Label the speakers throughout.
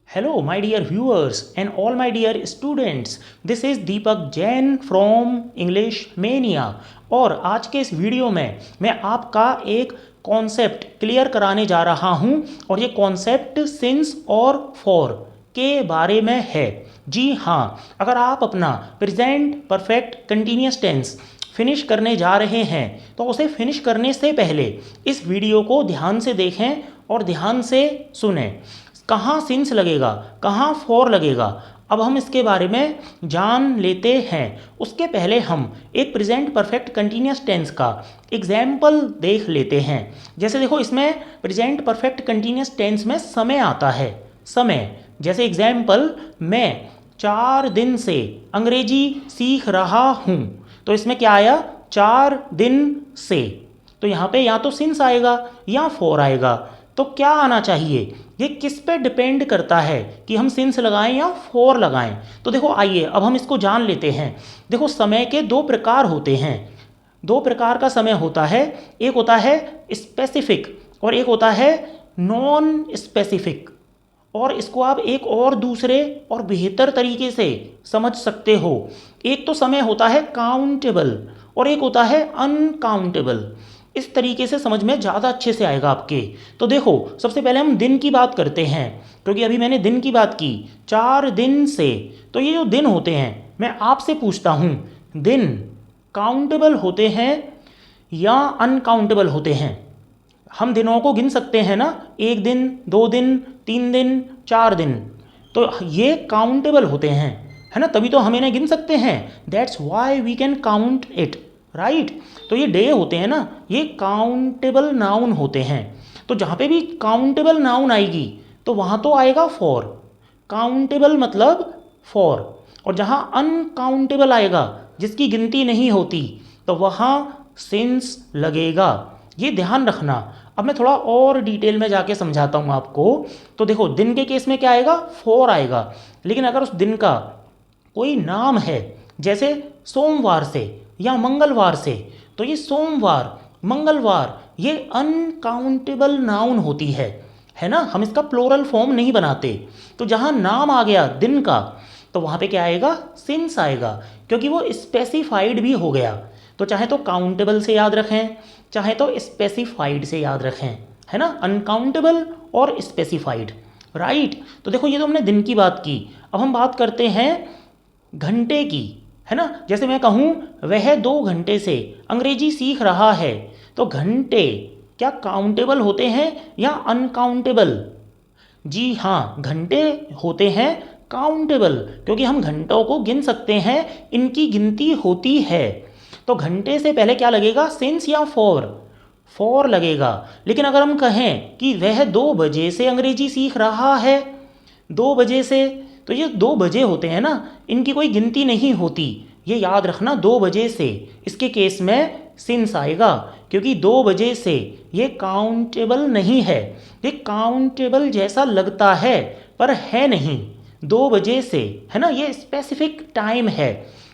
Speaker 1: Hello, my dear viewers and all my dear students. This is Deepak Jain from English mania. और आज के इस video में मैं आपका एक कॉन्सेप्ट क्लियर कराने जा रहा हूं और ये कॉन्सेप्ट सिंस और फॉर के बारे में है। जी हाँ, अगर आप अपना present perfect continuous tense finish करने जा रहे हैं तो उसे फिनिश करने से पहले इस वीडियो को ध्यान से देखें और ध्यान से सुनें। कहाँ सिंस लगेगा, कहाँ फॉर लगेगा, अब हम इसके बारे में जान लेते हैं। उसके पहले हम एक प्रेजेंट परफेक्ट कंटिन्यूअस टेंस का एग्जाम्पल देख लेते हैं। जैसे देखो, इसमें प्रेजेंट परफेक्ट कंटिन्यूअस टेंस में समय आता है। समय जैसे एग्जाम्पल, मैं 4 दिन से अंग्रेजी सीख रहा हूँ, तो इसमें क्या आया, 4 दिन से। तो यहाँ पे या तो सिंस आएगा या फॉर आएगा। तो क्या आना चाहिए, ये किस पे डिपेंड करता है कि हम सिंस लगाएं या फॉर लगाएं। तो देखो, आइए अब हम इसको जान लेते हैं। देखो, समय के दो प्रकार होते हैं। दो प्रकार का समय होता है। एक होता है स्पेसिफिक और एक होता है नॉन स्पेसिफिक। और इसको आप एक और दूसरे और बेहतर तरीके से समझ सकते हो। एक तो समय होता है काउंटेबल और एक होता है अनकाउंटेबल। इस तरीके से समझ में ज़्यादा अच्छे से आएगा आपके। तो देखो, सबसे पहले हम दिन की बात करते हैं, क्योंकि अभी मैंने दिन की बात की, 4 दिन से। तो ये जो दिन होते हैं, मैं आपसे पूछता हूँ, दिन काउंटेबल होते हैं या अनकाउंटेबल होते हैं? हम दिनों को गिन सकते हैं ना, 1 दिन, 2 दिन, 3 दिन, 4 दिन। तो ये काउंटेबल होते हैं, है ना, तभी तो हम इन्हें गिन सकते हैं। That's why we can count it, right. तो ये डे होते हैं ना, ये काउंटेबल नाउन होते हैं। तो जहाँ पे भी काउंटेबल नाउन आएगी तो वहाँ तो आएगा फॉर। काउंटेबल मतलब फॉर। और जहाँ अनकाउंटेबल आएगा, जिसकी गिनती नहीं होती, तो वहाँ सिंस लगेगा। ये ध्यान रखना। अब मैं थोड़ा और डिटेल में जाके समझाता हूँ आपको। तो देखो, दिन के केस में क्या आएगा, फॉर आएगा। लेकिन अगर उस दिन का कोई नाम है, जैसे सोमवार से या मंगलवार से, तो ये सोमवार, मंगलवार, ये अनकाउंटेबल नाउन होती है ना। हम इसका प्लोरल फॉर्म नहीं बनाते। तो जहाँ नाम आ गया दिन का, तो वहाँ पे क्या आएगा, सिंस आएगा, क्योंकि वो स्पेसिफाइड भी हो गया। तो चाहे तो काउंटेबल से याद रखें, चाहे तो स्पेसिफाइड से याद रखें, है ना, अनकाउंटेबल और स्पेसिफाइड, राइट। तो देखो, ये तो हमने दिन की बात की। अब हम बात करते हैं घंटे की, है ना। जैसे मैं कहूँ, वह 2 घंटे से अंग्रेजी सीख रहा है, तो घंटे क्या काउंटेबल होते हैं या अनकाउंटेबल? जी हाँ, घंटे होते हैं काउंटेबल, क्योंकि हम घंटों को गिन सकते हैं, इनकी गिनती होती है। तो घंटे से पहले क्या लगेगा, सिंस या फॉर? फॉर लगेगा। लेकिन अगर हम कहें कि वह 2 बजे से अंग्रेजी सीख रहा है, 2 बजे से, तो ये 2 बजे होते हैं ना, इनकी कोई गिनती नहीं होती। ये याद रखना, 2 बजे से, इसके केस में सिंस आएगा, क्योंकि 2 बजे से ये काउंटेबल नहीं है। ये काउंटेबल जैसा लगता है पर है नहीं। 2 बजे से, है ना, ये स्पेसिफिक टाइम है।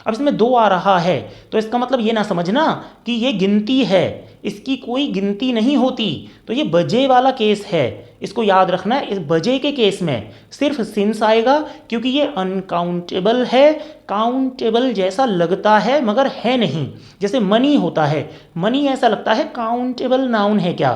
Speaker 1: अब इसमें 2 आ रहा है, तो इसका मतलब ये ना समझना कि ये गिनती है, इसकी कोई गिनती नहीं होती। तो ये बजे वाला केस है, इसको याद रखना है। इस बजे के केस में सिर्फ सिंस आएगा, क्योंकि ये अनकाउंटेबल है, काउंटेबल जैसा लगता है मगर है नहीं। जैसे मनी होता है, मनी ऐसा लगता है काउंटेबल नाउन है क्या,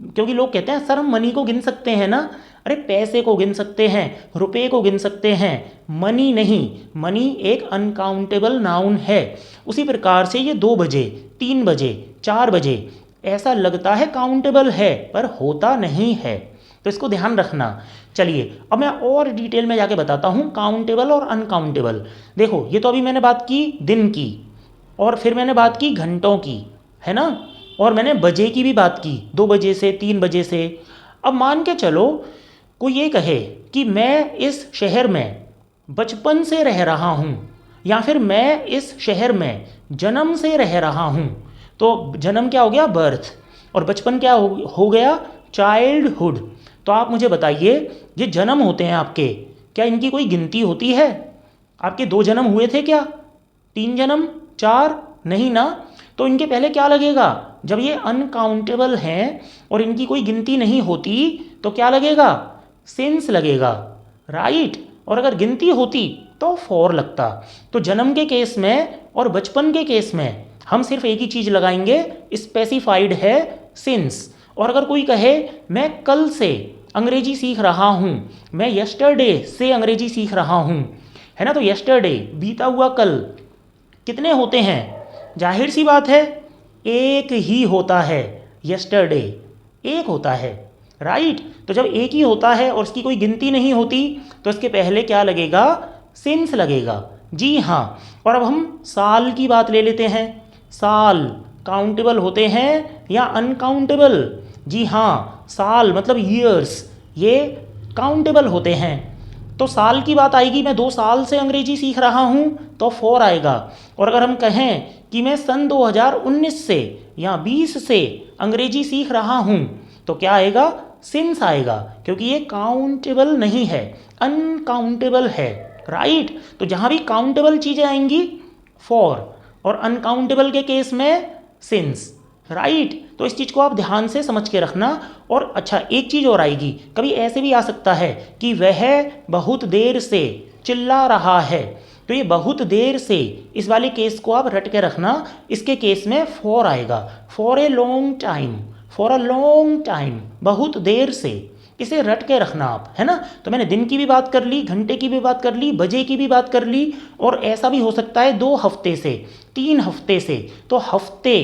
Speaker 1: क्योंकि लोग कहते हैं सर हम मनी को गिन सकते हैं ना। अरे पैसे को गिन सकते हैं, रुपए को गिन सकते हैं, मनी नहीं। मनी एक अनकाउंटेबल नाउन है। उसी प्रकार से ये 2 बजे, 3 बजे, 4 बजे ऐसा लगता है काउंटेबल है पर होता नहीं है। तो इसको ध्यान रखना। चलिए अब मैं और डिटेल में जाके बताता हूँ काउंटेबल और अनकाउंटेबल। देखो, ये तो अभी मैंने बात की दिन की, और फिर मैंने बात की घंटों की, है ना, और मैंने बजे की भी बात की, 2 बजे से, 3 बजे से। अब मान के चलो कोई ये कहे कि मैं इस शहर में बचपन से रह रहा हूँ, या फिर मैं इस शहर में जन्म से रह रहा हूँ। तो जन्म क्या हो गया, बर्थ, और बचपन क्या हो गया, चाइल्डहुड। तो आप मुझे बताइए, ये जन्म होते हैं आपके, क्या इनकी कोई गिनती होती है? आपके 2 जन्म हुए थे क्या, 3 जन्म, 4? नहीं ना। तो इनके पहले क्या लगेगा, जब ये अनकाउंटेबल हैं और इनकी कोई गिनती नहीं होती, तो क्या लगेगा, सिंस लगेगा। राइट। और अगर गिनती होती तो फॉर लगता। तो जन्म के केस में और बचपन के केस में हम सिर्फ एक ही चीज़ लगाएंगे, स्पेसिफाइड है सिंस। और अगर कोई कहे मैं कल से अंग्रेजी सीख रहा हूँ, मैं यस्टरडे से अंग्रेजी सीख रहा हूँ, है ना, तो यस्टरडे बीता हुआ कल कितने होते हैं? जाहिर सी बात है एक ही होता है, यस्टरडे एक होता है, राइट। तो जब एक ही होता है और उसकी कोई गिनती नहीं होती तो इसके पहले क्या लगेगा? सिंस लगेगा। जी हाँ। और अब हम साल की बात ले लेते हैं। साल काउंटेबल होते हैं या अनकाउंटेबल? जी हाँ, साल मतलब ईयर्स, ये काउंटेबल होते हैं। तो साल की बात आएगी, मैं 2 साल से अंग्रेजी सीख रहा हूँ, तो 4 आएगा। और अगर हम कहें कि मैं सन 2019 से या 20 से अंग्रेजी सीख रहा हूँ, तो क्या आएगा? सिंस आएगा, क्योंकि ये काउंटेबल नहीं है, अनकाउंटेबल है, राइट। तो जहाँ भी काउंटेबल चीज़ें आएंगी फॉर, और अनकाउंटेबल के केस में सिंस, राइट। तो इस चीज़ को आप ध्यान से समझ के रखना। और अच्छा, एक चीज़ और आएगी, कभी ऐसे भी आ सकता है कि वह बहुत देर से चिल्ला रहा है, तो ये बहुत देर से, इस वाले केस को आप रट के रखना। इसके केस में फॉर आएगा, for a long time, for a long time, बहुत देर से, इसे रट के रखना आप, है ना। तो मैंने दिन की भी बात कर ली, घंटे की भी बात कर ली, बजे की भी बात कर ली। और ऐसा भी हो सकता है 2 हफ्ते से, 3 हफ्ते से। तो हफ्ते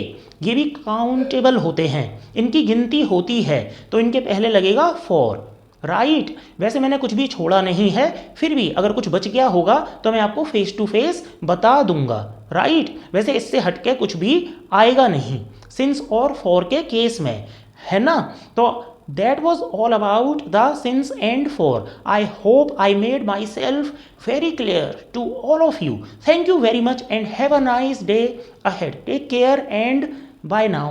Speaker 1: ये भी काउंटेबल होते हैं, इनकी गिनती होती है, तो इनके पहले लगेगा फॉर, राइट। वैसे मैंने कुछ भी छोड़ा नहीं है, फिर भी अगर कुछ बच गया होगा तो मैं आपको फेस टू फेस बता दूंगा, राइट। वैसे इससे हटके कुछ भी आएगा नहीं सिंस और फॉर के केस में, है ना। तो that was all about the since and for. I hope I made myself very clear to all of you. Thank you very much and have a nice day ahead. Take care and bye now.